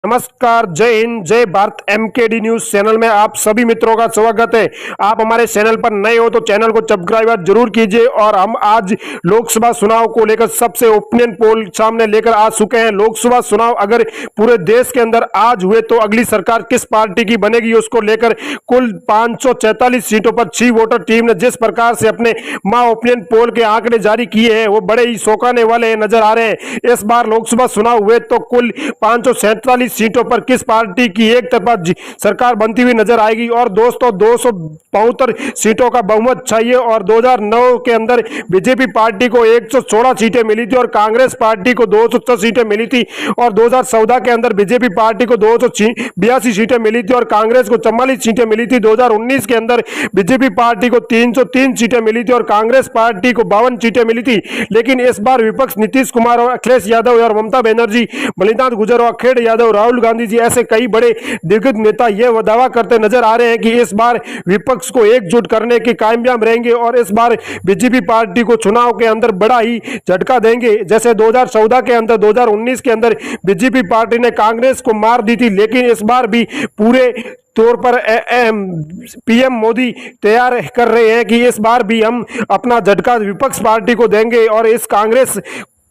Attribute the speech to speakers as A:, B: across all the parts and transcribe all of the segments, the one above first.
A: नमस्कार, जय हिंद, जय भारत। एमकेडी न्यूज चैनल में आप सभी मित्रों का स्वागत है। आप हमारे चैनल पर नए हो तो चैनल को सब्सक्राइब जरूर कीजिए। और हम आज लोकसभा चुनाव को लेकर सबसे ओपिनियन पोल सामने लेकर आ चुके हैं। लोकसभा चुनाव अगर पूरे देश के अंदर आज हुए तो अगली सरकार किस पार्टी की बनेगी, उसको लेकर कुल 544 सीटों पर 6 वोटर टीम ने जिस प्रकार से अपने मां ओपिनियन पोल के आंकड़े जारी किए हैं वो बड़े ही चौंकाने वाले नजर आ रहे हैं। इस बार लोकसभा चुनाव हुए तो कुल 547 सीटों पर किस पार्टी की एक तरफा सरकार बनती हुई नजर आएगी। और दोस्तों 272 सीटों का बहुमत चाहिए। और 2009 के अंदर बीजेपी पार्टी को 116 सीटें मिली थी और कांग्रेस पार्टी को 206 सीटें मिली थी। और 2014 के अंदर बीजेपी पार्टी को 282 सीटें मिली थी और कांग्रेस को 44 सीटें मिली थी। 2019 के अंदर बीजेपी पार्टी को 303 सीटें मिली थी और कांग्रेस पार्टी को 52 सीटें मिली थी। लेकिन इस बार विपक्ष नीतीश कुमार और अखिलेश यादव और ममता बनर्जी, मल्लिनाथ गुजर और अखेड़ यादव, राहुल गांधी जी ऐसे कई बड़े दिग्गज नेता यह दावा करते नजर आ रहे हैं कि इस बार विपक्ष को एकजुट करने के कामयाब रहेंगे और इस बार बीजेपी पार्टी को चुनाव के अंदर बड़ा ही झटका देंगे। जैसे 2014 के अंदर, 2019 के अंदर बीजेपी पार्टी ने कांग्रेस को मार दी थी, लेकिन इस बार भी पूरे तौर पर पीएम मोदी तैयार कर रहे हैं कि इस बार भी हम अपना झटका विपक्ष पार्टी को देंगे और इस कांग्रेस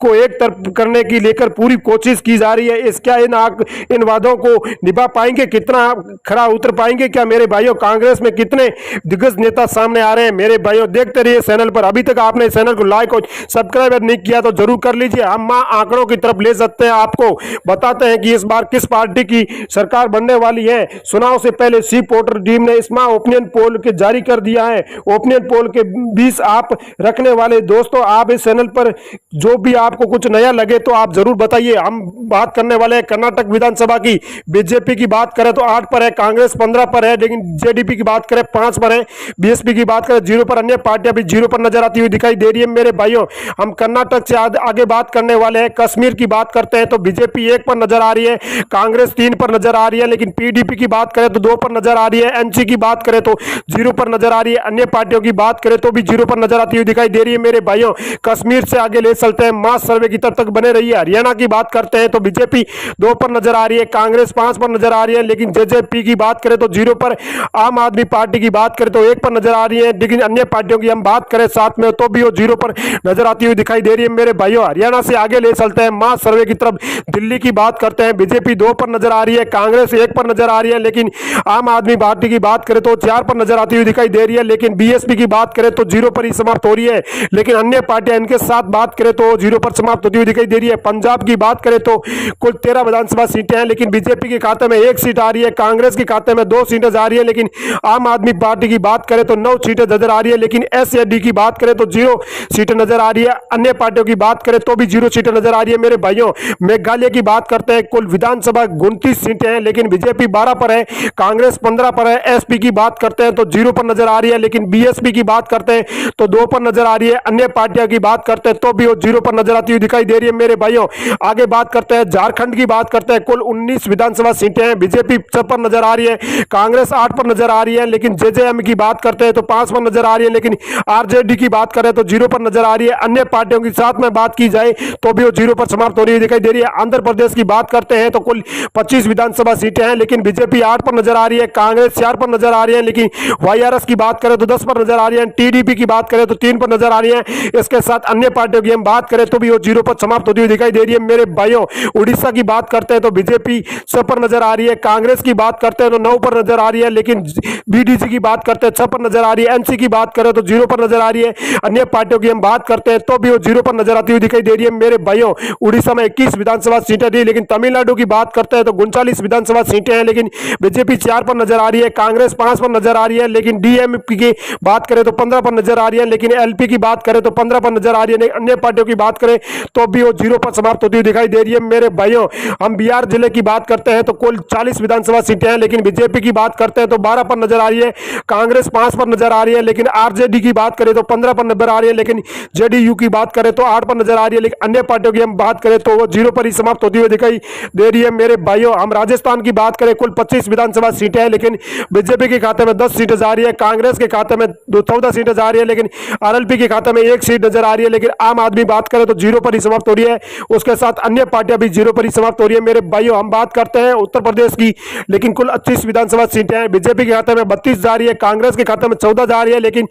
A: को एक तरफ करने की लेकर पूरी कोशिश की जा रही है। इस क्या इन वादों को निभा पाएंगे, कितना खरा उतर पाएंगे क्या मेरे भाइयों? कांग्रेस में कितने दिग्गज नेता सामने आ रहे हैं मेरे भाइयों? देखते रहिए चैनल पर। अभी तक आपने चैनल को लाइक और सब्सक्राइब नहीं किया तो जरूर कर लीजिए। हम मां आंकड़ों की तरफ ले सकते हैं, आपको बताते हैं कि इस बार किस पार्टी की सरकार बनने वाली है। चुनाव से पहले सी पोर्टर टीम ने इस मां ओपिनियन पोल के जारी कर दिया है। ओपिनियन पोल के 20 आप रखने वाले दोस्तों, आप इस चैनल पर जो भी आपको कुछ नया लगे तो आप जरूर बताइए। हम बात करने वाले हैं कर्नाटक विधानसभा की। बीजेपी की बात करें तो 8 पर है, कांग्रेस 15 पर है, लेकिन जेडीपी की बात करें 5 पर है, बीएसपी की बात करें 0 पर, अन्य पार्टियां भी 0 पर नजर आती हुई दिखाई दे रही है मेरे भाइयों। हम कर्नाटक से आगे बात करने वाले हैं। कश्मीर की बात करते हैं तो बीजेपी 1 पर नजर आ रही है, कांग्रेस 3 पर नजर आ रही है, लेकिन पीडीपी की बात करें तो 2 पर नजर आ रही है, एनसी की बात करें तो 0 पर नजर आ रही है, अन्य पार्टियों की बात करें तो भी 0 पर नजर आती हुई दिखाई दे रही है मेरे भाइयों। कश्मीर से आगे ले चलते हैं, मास सर्वे की तब तक बने रही है। हरियाणा की बात करते हैं तो बीजेपी 2 पर नजर आ रही है, कांग्रेस 5 पर नजर आ रही है, लेकिन जेजेपी की बात करें तो 0 पर, आम आदमी पार्टी की बात करें तो 1 पर नजर आ रही है, लेकिन अन्य पार्टियों की हम बात करें साथ में तो भी वो 0 पर नजर आती हुई दिखाई दे रही है मेरे भाइयों। हरियाणा से आगे ले चलते हैं, मास सर्वे की तरफ दिल्ली की बात करते हैं। बीजेपी 2 पर नजर आ रही है, कांग्रेस 1 पर नजर आ रही है, लेकिन आम आदमी पार्टी की बात करें तो 4 पर नजर आती हुई दिखाई दे रही है, लेकिन बीएसपी की बात करें तो 0 पर ही समाप्त हो रही है, लेकिन अन्य पार्टियां इनके साथ बात करें तो 0 पर समाप्त होती हुई दिखाई दे रही है। पंजाब की बात करें तो कुल 13 विधानसभा सीटें हैं, लेकिन बीजेपी के खाते में 1 सीट आ रही है, कांग्रेस के खाते में 2 सीटें जा रही है, लेकिन आम आदमी पार्टी की बात करें तो 9 सीटें नजर आ रही है, लेकिन एसएडी की बात करें तो 0 सीटें नजर आ रही है, अन्य पार्टियों की बात करें तो भी 0 सीटें नजर आ रही है मेरे भाइयों। मेघालय की बात करते हैं, कुल विधानसभा 29 सीटें हैं, लेकिन बीजेपी 12 पर है, कांग्रेस 15 पर है, एसपी की बात करते हैं तो 0 पर नजर आ रही है, लेकिन बीएसपी की बात करते हैं तो 2 पर नजर आ रही है, अन्य पार्टियों की बात करते हैं तो भी वो 0 पर नजर आती हुई दिखाई दे रही है मेरे भाइयों। आगे बात करते हैं झारखंड की, बात करते हैं कुल 19 विधानसभा सीटें हैं, बीजेपी 6 पर नजर आ रही है, कांग्रेस 8 पर नजर आ रही है, लेकिन जेजेएम की बात करते हैं तो 5 पर नजर आ रही है, लेकिन आरजेडी की बात करें तो 0 पर नजर आ रही है, अन्य पार्टियों की साथ में बात की जाए तो भी वो 0 पर समाप्त हो रही है दिखाई दे रही है। आंध्र प्रदेश की बात करते हैं तो कुल 25 विधानसभा सीटें हैं, लेकिन बीजेपी 8 पर नजर आ रही है, कांग्रेस 4 पर नजर आ रही है, लेकिन वाईआरएस की बात करें तो 10 पर नजर आ रही है, टीडीपी की बात करें तो 3 पर नजर आ रही है, इसके साथ अन्य पार्टियों की हम बात करें तो भी वो 0 पर समाप्त होती हुई दिखाई दे रही है मेरे भाइयों। उड़ीसा की बात करते हैं तो बीजेपी 6 पर नजर आ रही है, कांग्रेस की बात करते हैं तो 9 पर नजर आ रही है, लेकिन बीडीसी की बात करते हैं 6 पर नजर आ रही है, एनसी की बात करें तो 0 पर नजर आ रही है, अन्य पार्टियों की हम बात करते हैं तो भी वो 0 पर नजर आती हुई दिखाई दे रही है मेरे भाइयों। उड़ीसा में 21 विधानसभा सीटें थी, लेकिन तमिलनाडु की बात करते हैं तो 39 विधानसभा सीटें हैं, लेकिन बीजेपी 4 पर नजर आ रही है, कांग्रेस 5 पर नजर आ रही है, लेकिन डीएमपी की बात करें तो 15 पर नजर आ रही है, लेकिन एलपी की बात करें तो 15 पर नजर आ रही है, अन्य पार्टियों की बात करें तो भी वो 0 पर समाप्त होती हुई दिखाई दे रही है मेरे भाइयों। हम बिहार जिले की बात करते हैं तो कुल 40 विधानसभा सीटें हैं, लेकिन बीजेपी की बात करते हैं तो 12 पर नजर आ रही है, कांग्रेस 5 पर नजर आ रही है, लेकिन आरजेडी की बात करें तो 15 पर नजर आ रही है, लेकिन जेडीयू की बात करें तो 8 पर नजर आ रही है, लेकिन अन्य पार्टियों की हम बात करें तो वो 0 पर ही समाप्त होती हुई दिखाई दे रही है मेरे भाइयों। हम राजस्थान की बात करें, कुल 25 विधानसभा सीटें हैं, लेकिन बीजेपी के खाते में 10 सीटें जा रही है, कांग्रेस के खाते में 14 सीटें जा रही है, लेकिन आरएलपी के खाते में 1 सीट नजर आ रही है, लेकिन आम आदमी बात करें तो जीरो पर ही समाप्त हो रही है। उसके साथ अन्य पार्टियां भी जीरो पर ही समाप्त हो रही है। मेरे भाइयों, हम बात करते हैं उत्तर प्रदेश की, लेकिन कुल 25 विधानसभा सीटें हैं। बीजेपी के खाते में 32 जा रही है, कांग्रेस के खाते में 14 जा रही है, लेकिन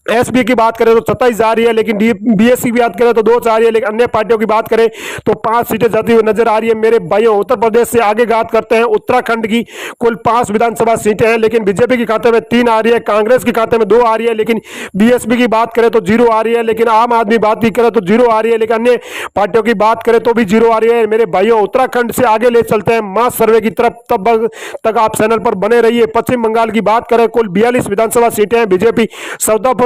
A: एसपी की बात करें तो 27 जा रही है, लेकिन बीएसपी की बात करें तो 2 जा रही है, लेकिन अन्य पार्टियों की बात करें तो 5 सीटें जाती हुई नजर आ रही है। मेरे भाइयों, उत्तर प्रदेश से आगे बात करते हैं उत्तराखंड की। कुल 5 विधानसभा सीटें हैं, लेकिन बीजेपी के खाते में 3 आ रही है, कांग्रेस के खाते में 2 आ रही है, लेकिन बीएसपी की बात करें तो 0 आ रही है, लेकिन आम आदमी बात भी करें तो 0 आ रही है, लेकिन अन्य पार्टियों की बात करें तो भी 0 आ रही है। मेरे भाइयों, उत्तराखंड से आगे ले चलते हैं मास सर्वे की तरफ, तब तक आप चैनल पर बने रहिए। पश्चिम बंगाल की बात करें, कुल 42 विधानसभा सीटें हैं। बीजेपी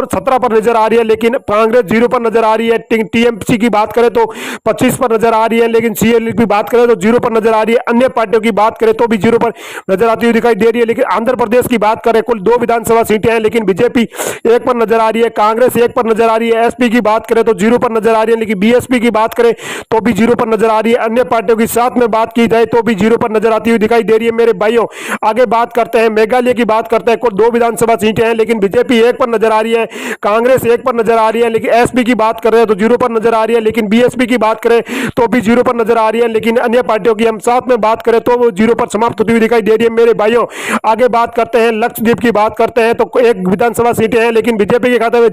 A: 17 पर नजर आ रही है, लेकिन कांग्रेस 0 पर नजर आ रही है। टीएमसी की बात करें तो 25 पर नजर आ रही है, लेकिन सीएल की बात करें तो 0 पर नजर आ रही है। अन्य पार्टियों की बात करें तो भी 0 पर नजर आती हुई दिखाई दे रही है। लेकिन आंध्र प्रदेश की बात करें, कुल 2 विधानसभा सीटें हैं, लेकिन बीजेपी 1 पर नजर आ रही है, कांग्रेस 1 पर नजर आ रही है। एसपी की बात करें तो 0 पर नजर आ रही है, लेकिन बीएसपी की बात करें तो भी 0 पर नजर आ रही है। अन्य पार्टियों की साथ में बात की जाए तो भी 0 पर नजर आती हुई दिखाई दे रही है। मेरे भाइयों, आगे बात करते हैं मेघालय की बात करते हैं। कुल 2 विधानसभा सीटें हैं, लेकिन बीजेपी 1 पर नजर आ रही है, कांग्रेस 1 पर नजर आ रही है, लेकिन एसपी की बात कर रहे हैं तो 0 पर नजर आ रही है, लेकिन बीएसपी की बात करें तो भी 0 पर नजर आ रही है, लेकिन अन्य पार्टियों की हम साथ में बात करें तो वो 0 पर समाप्त होती हुई दिखाई दे रही है। मेरे भाइयों, आगे बात करते हैं लक्षद्वीप की बात करते हैं तो 1 विधानसभा सीटें हैं, लेकिन बीजेपी के खाते में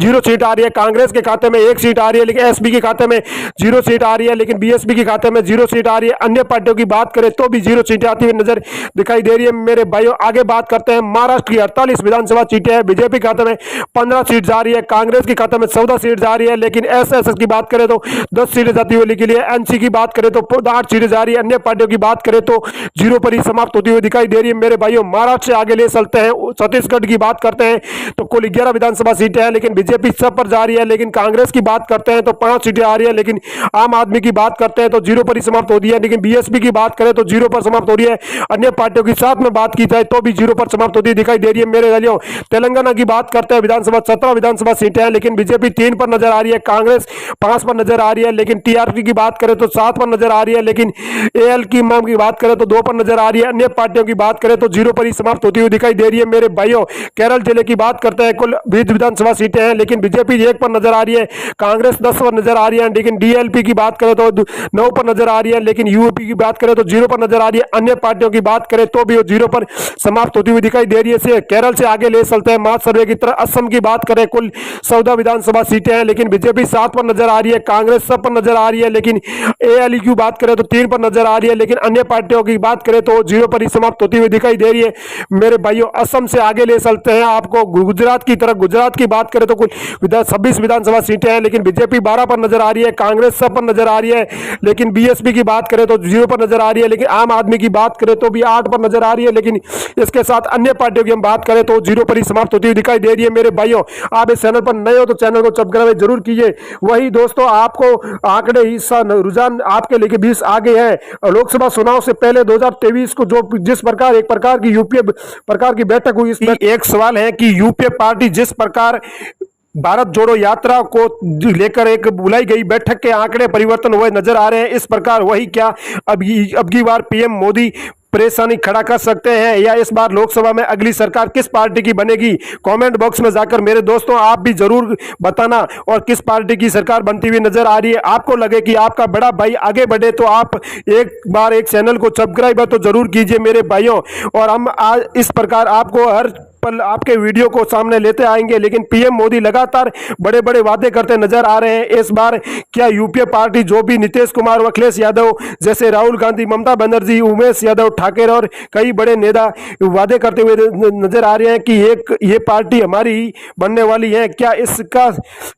A: 0 सीट आ रही है, कांग्रेस के खाते में 1 सीट आ रही है, लेकिन एसपी के खाते में 0 सीट आ रही है, लेकिन बीएसपी के खाते में 0 सीट आ रही है। अन्य पार्टियों की बात करें तो भी 0 सीटें आती हुई नजर दिखाई दे रही है। मेरे भाइयों, आगे बात करते हैं महाराष्ट्र की 48 विधानसभा सीटें हैं। बीजेपी के खाते में 15 सीट जा रही है, कांग्रेस के खाते में 14 सीट जा रही है, लेकिन एसएसएस की बात करें तो 10 सीटें जाती हुई के लिए, एनसी की बात करें तो 8 सीटें जा रही है। अन्य पार्टियों की बात करें तो 0 पर ही समाप्त होती हुई दिखाई दे रही है। मेरे भाइयों, महाराष्ट्र से आगे ले चलते हैं, छत्तीसगढ़ की बात करते हैं तो कुल 11 विधानसभा सीटें हैं, लेकिन बीजेपी सब जा रही है, लेकिन कांग्रेस की बात करते हैं तो 5 सीटें आ रही है, लेकिन आम आदमी की बात करते हैं तो 0 पर ही समाप्त होती है, लेकिन बीएसपी की बात करें तो 0 पर समाप्त हो रही है। अन्य पार्टियों की साथ में बात की जाए तो भी 0 पर समाप्त होती दिखाई दे रही है। मेरे भाइयों, तेलंगाना की बात करते हैं विधानसभा 17 विधानसभा सीटें हैं, लेकिन बीजेपी 3 पर नजर आ रही है, कांग्रेस 5 पर नजर आ रही है, लेकिन टीआरपी की बात करें तो 7 पर नजर आ रही है, लेकिन एएल की मांग की बात करें तो 2 पर नजर आ रही है। अन्य पार्टियों की बात करें तो 0 पर ही समाप्त होती हुई दिखाई दे रही है। मेरे भाइयों, केरल जिले की बात करते हैं, कुल 20 विधानसभा सीटें हैं, लेकिन बीजेपी 1 पर नजर आ रही है, कांग्रेस 10 पर नजर आ रही है, लेकिन डीएलपी की बात करें तो 9 पर नजर आ रही है, लेकिन यूपी की बात करें तो 0 पर नजर आ रही है। अन्य पार्टियों की बात करें तो भी 0 पर समाप्त होती हुई दिखाई दे रही है। केरल से आगे ले चलते हैं मास सर्वे की तरह। असम की बात करें, कुल 14 विधानसभा सीटें हैं, लेकिन बीजेपी 7 पर नजर आ रही है, कांग्रेस 7 पर नजर आ रही है, लेकिन एएलयू की बात करें तो 3 पर नजर आ रही है, लेकिन अन्य पार्टियों की बात करें तो 0 पर ही समाप्त होती हुई दिखाई दे रही है। मेरे भाइयों, असम से आगे ले चलते हैं आपको गुजरात की तरफ। गुजरात की बात करें तो कुल 26 विधानसभा सीटें हैं, लेकिन बीजेपी 12 पर नजर आ रही है, कांग्रेस 7 पर नजर आ रही है, लेकिन बीएसपी की बात करें तो 0 पर नजर आ रही है, लेकिन आम आदमी की बात करें तो भी 8 पर नजर आ रही है, लेकिन इसके साथ अन्य पार्टियों की हम बात करें तो 0 पर ही समाप्त होती हुई दिखाई दे रही है। मेरे भाइयों, आप इस चैनल पर नए हो तो चैनल को सब्सक्राइब जरूर कीजिए। वही दोस्तों, आपको आंकड़े हिस्सा रुझान आपके लेके 20 आगे है। लोकसभा चुनाव से पहले 2023 को जो जिस प्रकार एक प्रकार की यूपीए प्रकार की बैठक हुई, इसमें एक सवाल है कि यूपीए पार्टी जिस प्रकार भारत जोड़ो यात्रा को लेकर एक बुलाई गई बैठक के आंकड़े परिवर्तन हुए नजर आ रहे हैं, इस प्रकार वही क्या अब की बार पीएम मोदी परेशानी खड़ा कर सकते हैं, या इस बार लोकसभा में अगली सरकार किस पार्टी की बनेगी? कमेंट बॉक्स में जाकर मेरे दोस्तों आप भी जरूर बताना, और किस पार्टी की सरकार बनती हुई नजर आ रही है। आपको लगे कि आपका बड़ा भाई आगे बढ़े तो आप एक बार एक चैनल को सब्सक्राइब तो जरूर कीजिए मेरे भाइयों। और हम आज इस प्रकार आपको हर पल आपके वीडियो को सामने लेते आएंगे, लेकिन पीएम मोदी लगातार बड़े बड़े वादे करते नजर आ रहे हैं। इस बार क्या यूपीए पार्टी जो भी नीतीश कुमार व अखिलेश यादव जैसे राहुल गांधी, ममता बनर्जी, उमेश यादव ठाकरे और कई बड़े नेता वादे करते हुए नजर आ रहे हैं कि एक ये पार्टी हमारी बनने वाली है, क्या इसका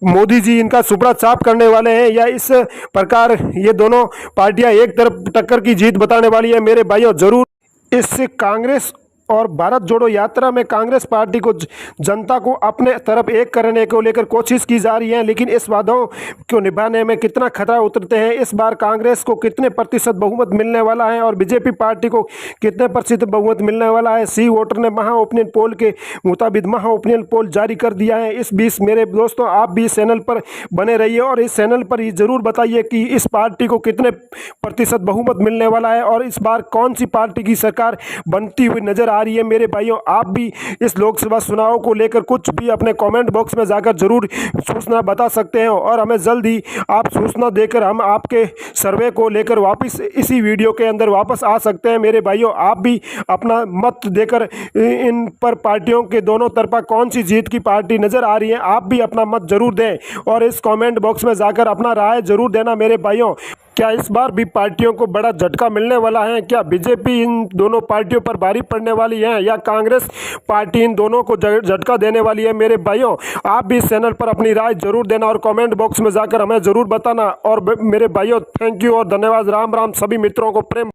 A: मोदी जी इनका सुपड़ा साफ करने वाले हैं, या इस प्रकार ये दोनों पार्टियां एक तरफ टक्कर की जीत बताने वाली है? मेरे भाइयों, जरूर इससे कांग्रेस और भारत जोड़ो यात्रा में कांग्रेस पार्टी को जनता को अपने तरफ एक करने को लेकर कोशिश की जा रही है, लेकिन इस वादों को निभाने में कितना खतरा उतरते हैं? इस बार कांग्रेस को कितने प्रतिशत बहुमत मिलने वाला है और बीजेपी पार्टी को कितने प्रतिशत बहुमत मिलने वाला है? सी वोटर ने महा ओपिनियन पोल के मुताबिक महा ओपिनियन पोल जारी कर दिया है। इस बीच मेरे दोस्तों, आप भी इस चैनल पर बने रहिए और इस चैनल पर ये जरूर बताइए कि इस पार्टी को कितने प्रतिशत बहुमत मिलने वाला है और इस बार कौन सी पार्टी की सरकार बनती हुई नजर आ रही है मेरे भाइयों। आप भी इस लोकसभा चुनाव को लेकर कुछ भी अपने कमेंट बॉक्स में जाकर जरूर सूचना बता सकते हैं और हमें जल्द ही आप सूचना देकर हम आपके सर्वे को लेकर वापस इसी वीडियो के अंदर वापस आ सकते हैं मेरे भाइयों। आप भी अपना मत देकर इन पर पार्टियों के दोनों तरफा कौन सी जीत की पार्टी नजर आ रही है, आप भी अपना मत जरूर दें और इस कमेंट बॉक्स में जाकर अपना राय जरूर देना मेरे भाइयों। क्या इस बार भी पार्टियों को बड़ा झटका मिलने वाला है? क्या बीजेपी इन दोनों पार्टियों पर भारी पड़ने वाली है या कांग्रेस पार्टी इन दोनों को झटका देने वाली है मेरे भाइयों? आप भी इस चैनल पर अपनी राय जरूर देना और कमेंट बॉक्स में जाकर हमें जरूर बताना। और मेरे भाइयों थैंक यू और धन्यवाद। राम राम सभी मित्रों को प्रेम।